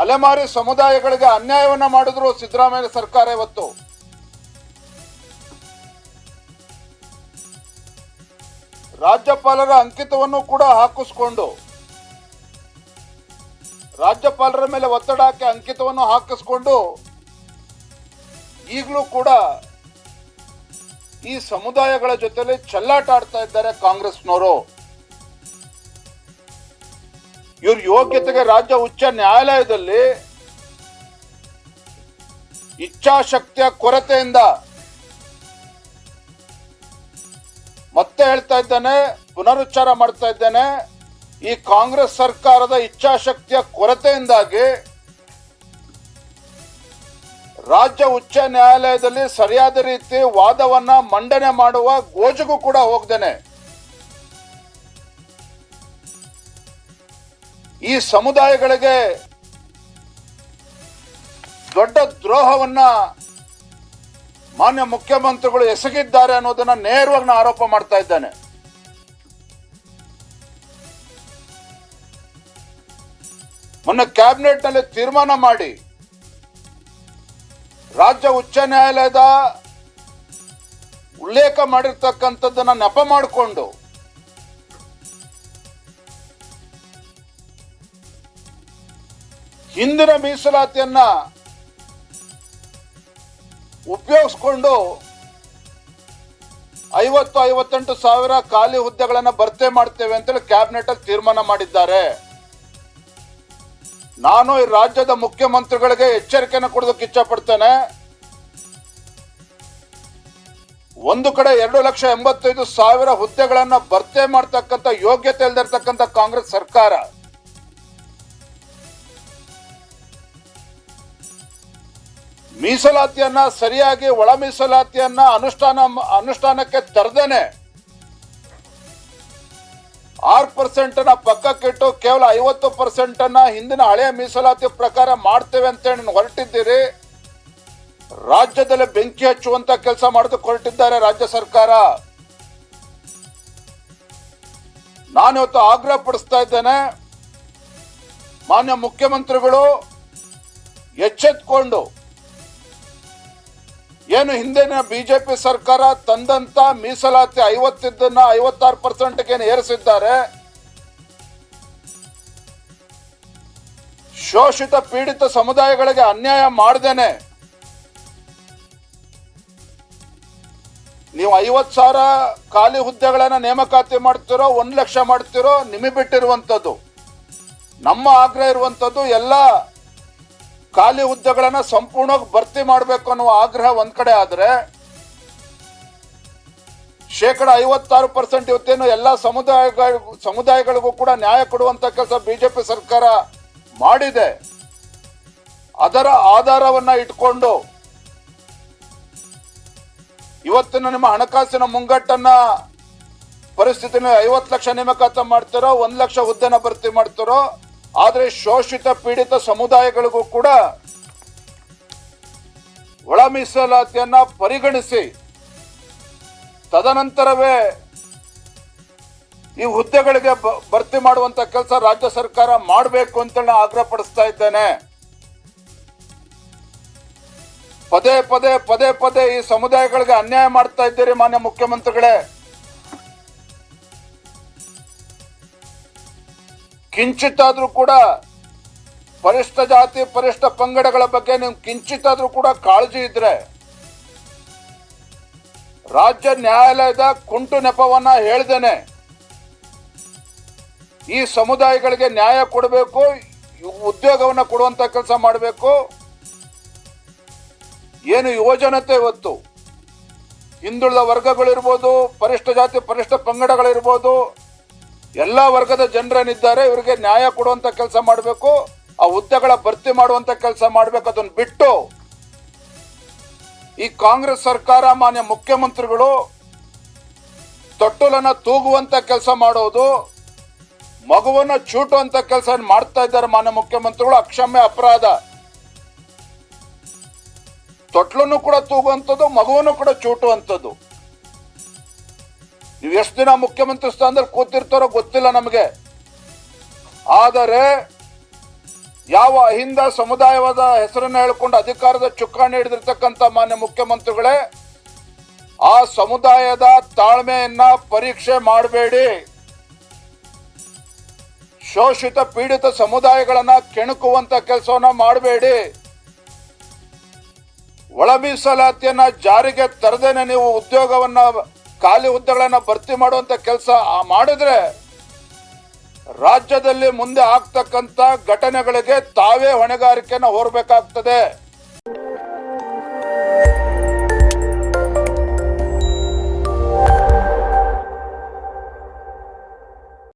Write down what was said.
ಅಲೆಮಾರಿ ಸಮುದಾಯಗಳಿಗೆ ಅನ್ಯಾಯವನ್ನ ಮಾಡಿದ್ರು ಸಿದ್ದರಾಮಯ್ಯ ಸರ್ಕಾರ. ಇವತ್ತು ರಾಜ್ಯಪಾಲರ ಅಂಕಿತವನ್ನು ಕೂಡ ಹಾಕಿಸ್ಕೊಂಡು, ರಾಜ್ಯಪಾಲರ ಮೇಲೆ ಒತ್ತಡ ಹಾಕಿ ಅಂಕಿತವನ್ನು ಹಾಕಿಸ್ಕೊಂಡು ಈಗಲೂ ಕೂಡ ಈ ಸಮುದಾಯಗಳ ಜೊತೆಲಿ ಚೆಲ್ಲಾಟ ಆಡ್ತಾ ಇದ್ದಾರೆ ಕಾಂಗ್ರೆಸ್ನವರು. ಇವ್ರ ಯೋಗ್ಯತೆಗೆ ರಾಜ್ಯ ಉಚ್ಚ ನ್ಯಾಯಾಲಯದಲ್ಲಿ ಇಚ್ಛಾಶಕ್ತಿಯ ಕೊರತೆಯಿಂದ, ಮತ್ತೆ ಹೇಳ್ತಾ ಇದ್ದೇನೆ, ಪುನರುಚ್ಚಾರ ಮಾಡ್ತಾ ಇದ್ದೇನೆ, ಈ ಕಾಂಗ್ರೆಸ್ ಸರ್ಕಾರದ ಇಚ್ಛಾಶಕ್ತಿಯ ಕೊರತೆಯಿಂದಾಗಿ ರಾಜ್ಯ ಉಚ್ಚ ನ್ಯಾಯಾಲಯದಲ್ಲಿ ಸರಿಯಾದ ರೀತಿ ವಾದವನ್ನ ಮಂಡನೆ ಮಾಡುವ ಗೋಜಿಗೂ ಕೂಡ ಹೋಗ್ದೇನೆ ಈ ಸಮುದಾಯಗಳಿಗೆ ದೊಡ್ಡ ದ್ರೋಹವನ್ನ ಮಾನ್ಯ ಮುಖ್ಯಮಂತ್ರಿಗಳು ಎಸಗಿದ್ದಾರೆ ಅನ್ನೋದನ್ನ ನೇರವಾಗಿ ನಾನು ಆರೋಪ ಮಾಡ್ತಾ ಇದ್ದೇನೆ. ಮೊನ್ನೆ ಕ್ಯಾಬಿನೆಟ್ ನಲ್ಲಿ ತೀರ್ಮಾನ ಮಾಡಿ ರಾಜ್ಯ ಉಚ್ಚ ನ್ಯಾಯಾಲಯದ ಉಲ್ಲೇಖ ಮಾಡಿರ್ತಕ್ಕಂಥದ್ದನ್ನ ನೆಪ ಮಾಡಿಕೊಂಡು ಹಿಂದಿನ ಮೀಸಲಾತಿಯನ್ನ ಉಪಯೋಗಿಸ್ಕೊಂಡು 58 ಸಾವಿರ ಖಾಲಿ ಹುದ್ದೆಗಳನ್ನ ಭರ್ತಿ ಮಾಡ್ತೇವೆ ಅಂತೇಳಿ ಕ್ಯಾಬಿನೆಟ್ ಅಲ್ಲಿ ತೀರ್ಮಾನ ಮಾಡಿದ್ದಾರೆ. ನಾನು ಈ ರಾಜ್ಯದ ಮುಖ್ಯಮಂತ್ರಿಗಳಿಗೆ ಎಚ್ಚರಿಕೆಯನ್ನು ಕೊಡೋದಕ್ಕೆ ಇಚ್ಛೆ ಪಡ್ತೇನೆ. ಒಂದು ಕಡೆ 2,85,000 ಹುದ್ದೆಗಳನ್ನ ಭರ್ತಿ ಮಾಡ್ತಕ್ಕಂಥ ಯೋಗ್ಯತೆ ಇಲ್ದಿರ್ತಕ್ಕಂಥ ಕಾಂಗ್ರೆಸ್ ಸರ್ಕಾರ ಮೀಸಲಾತಿಯನ್ನ ಸರಿಯಾಗಿ ಒಳ ಮೀಸಲಾತಿಯನ್ನ ಅನುಷ್ಠಾನಕ್ಕೆ ತರದೇನೆ 6% ಪಕ್ಕಕ್ಕಿಟ್ಟು ಕೇವಲ 50% ಹಿಂದಿನ ಹಳೆಯ ಮೀಸಲಾತಿ ಪ್ರಕಾರ ಮಾಡ್ತೇವೆ ಅಂತೇಳಿ ಹೊರಟಿದ್ದೀರಿ. ರಾಜ್ಯದಲ್ಲಿ ಬೆಂಕಿ ಹಚ್ಚುವಂತ ಕೆಲಸ ಮಾಡೋದಕ್ಕೆ ಹೊರಟಿದ್ದಾರೆ ರಾಜ್ಯ ಸರ್ಕಾರ. ನಾನಿವತ್ತು ಆಗ್ರಹ ಪಡಿಸ್ತಾ ಇದ್ದೇನೆ, ಮಾನ್ಯ ಮುಖ್ಯಮಂತ್ರಿಗಳು ಎಚ್ಚೆತ್ಕೊಂಡು ಏನು ಹಿಂದಿನ ಬಿಜೆಪಿ ಸರ್ಕಾರ ತಂದಂತ ಮೀಸಲಾತಿ 50 ಇದ್ದನ್ನ 56% ಏರಿಸಿದ್ದಾರೆ. ಶೋಷಿತ ಪೀಡಿತ ಸಮುದಾಯಗಳಿಗೆ ಅನ್ಯಾಯ ಮಾಡದೇನೆ ನೀವು 50,000 ಖಾಲಿ ಹುದ್ದೆಗಳನ್ನ ನೇಮಕಾತಿ ಮಾಡ್ತಿರೋ, 1 ಲಕ್ಷ ಮಾಡ್ತಿರೋ ನಿಮಗೆ ಬಿಟ್ಟಿರುವಂತದ್ದು. ನಮ್ಮ ಆಗ್ರಹ ಇರುವಂತದ್ದು ಎಲ್ಲ ಖಾಲಿ ಹುದ್ದೆಗಳನ್ನ ಸಂಪೂರ್ಣವಾಗಿ ಭರ್ತಿ ಮಾಡಬೇಕು ಅನ್ನುವ ಆಗ್ರಹ ಒಂದ್ ಕಡೆ ಆದ್ರೆ, 56% ಇವತ್ತೇನು ಎಲ್ಲ ಸಮುದಾಯಗಳಿಗೂ ಕೂಡ ನ್ಯಾಯ ಕೊಡುವಂತ ಕೆಲಸ ಬಿಜೆಪಿ ಸರ್ಕಾರ ಮಾಡಿದೆ. ಅದರ ಆಧಾರವನ್ನ ಇಟ್ಕೊಂಡು ಇವತ್ತಿನ ನಿಮ್ಮ ಹಣಕಾಸಿನ ಮುಂಗಟ್ಟನ್ನ ಪರಿಸ್ಥಿತಿನ 50 ಲಕ್ಷ ನೇಮಕಾತಿ ಮಾಡ್ತಿರೋ, 1 ಲಕ್ಷ ಹುದ್ದೆನ ಭರ್ತಿ ಮಾಡ್ತಿರೋ, ಆದ್ರೆ ಶೋಷಿತ ಪೀಡಿತ ಸಮುದಾಯಗಳಿಗೂ ಕೂಡ ಒಳ ಮೀಸಲಾತಿಯನ್ನ ಪರಿಗಣಿಸಿ ತದನಂತರವೇ ಈ ಹುದ್ದೆಗಳಿಗೆ ಭರ್ತಿ ಮಾಡುವಂತ ಕೆಲಸ ರಾಜ್ಯ ಸರ್ಕಾರ ಮಾಡಬೇಕು ಅಂತ ನಾನು ಆಗ್ರಹ ಪಡಿಸ್ತಾ ಇದ್ದೇನೆ. ಪದೇ ಪದೇ ಈ ಸಮುದಾಯಗಳಿಗೆ ಅನ್ಯಾಯ ಮಾಡ್ತಾ ಇದ್ದೀರಿ ಮಾನ್ಯ ಮುಖ್ಯಮಂತ್ರಿಗಳೇ. ಕಿಂಚಿತ್ತಾದ್ರೂ ಕೂಡ ಪರಿಷ್ಠ ಜಾತಿ ಪರಿಷ್ಠ ಪಂಗಡಗಳ ಬಗ್ಗೆ ನೀವು ಕಿಂಚಿತ್ತಾದ್ರೂ ಕೂಡ ಕಾಳಜಿ ಇದ್ರೆ ರಾಜ್ಯ ನ್ಯಾಯಾಲಯದ ಕುಂಟು ನೆಪವನ್ನ ಹೇಳ್ದೇನೆ ಈ ಸಮುದಾಯಗಳಿಗೆ ನ್ಯಾಯ ಕೊಡಬೇಕು, ಉದ್ಯೋಗವನ್ನ ಕೊಡುವಂತ ಕೆಲಸ ಮಾಡಬೇಕು. ಏನು ಯೋಜನತೆ ಇವತ್ತು ಹಿಂದುಳಿದ ವರ್ಗಗಳಿರ್ಬೋದು, ಪರಿಷ್ಠ ಜಾತಿ ಪರಿಷ್ಠ ಪಂಗಡಗಳಿರ್ಬೋದು, ಎಲ್ಲ ವರ್ಗದ ಜನರೇನಿದ್ದಾರೆ ಇವರಿಗೆ ನ್ಯಾಯ ಕೊಡುವಂತ ಕೆಲಸ ಮಾಡಬೇಕು, ಆ ಹುದ್ದೆಗಳ ಭರ್ತಿ ಮಾಡುವಂತ ಕೆಲಸ ಮಾಡಬೇಕು. ಅದನ್ನು ಬಿಟ್ಟು ಈ ಕಾಂಗ್ರೆಸ್ ಸರ್ಕಾರ ಮಾನ್ಯ ಮುಖ್ಯಮಂತ್ರಿಗಳು ತೊಟ್ಟಲನ್ನ ತೂಗುವಂತ ಕೆಲಸ ಮಾಡೋದು, ಮಗುವನ್ನ ಚೂಟುವಂತ ಕೆಲಸ ಮಾಡ್ತಾ ಇದ್ದಾರೆ ಮಾನ್ಯ ಮುಖ್ಯಮಂತ್ರಿಗಳು. ಅಕ್ಷಮ್ಯ ಅಪರಾಧ. ತೊಟ್ಲನ್ನು ಕೂಡ ತೂಗುವಂಥದ್ದು, ಮಗುವನ್ನು ಕೂಡ ಚೂಟುವಂಥದ್ದು. ನೀವು ಎಷ್ಟು ದಿನ ಮುಖ್ಯಮಂತ್ರಿ ಸ್ಥಾನದಲ್ಲಿ ಕೂತಿರ್ತಾರೋ ಗೊತ್ತಿಲ್ಲ ನಮಗೆ. ಆದರೆ ಯಾವ ಅಹಿಂದ ಸಮುದಾಯವಾದ ಹೆಸರನ್ನು ಹೇಳಿಕೊಂಡು ಅಧಿಕಾರದ ಚುಕ್ಕಾಣಿ ಹಿಡಿದಿರ್ತಕ್ಕಂಥ ಮಾನ್ಯ ಮುಖ್ಯಮಂತ್ರಿಗಳೇ, ಆ ಸಮುದಾಯದ ತಾಳ್ಮೆಯನ್ನ ಪರೀಕ್ಷೆ ಮಾಡಬೇಡಿ. ಶೋಷಿತ ಪೀಡಿತ ಸಮುದಾಯಗಳನ್ನ ಕೆಣಕುವಂತ ಕೆಲಸವನ್ನ ಮಾಡಬೇಡಿ. ಒಳ ಮೀಸಲಾತಿಯನ್ನ ಜಾರಿಗೆ ತರದೇನೆ ನೀವು ಉದ್ಯೋಗವನ್ನ, ಖಾಲಿ ಹುದ್ದೆಗಳನ್ನ ಭರ್ತಿ ಮಾಡುವಂತ ಕೆಲಸ ಮಾಡಿದ್ರೆ ರಾಜ್ಯದಲ್ಲಿ ಮುಂದೆ ಆಗ್ತಕ್ಕಂಥ ಘಟನೆಗಳಿಗೆ ತಾವೇ ಹೊಣೆಗಾರಿಕೆಯನ್ನು ಹೊರಬೇಕಾಗ್ತದೆ.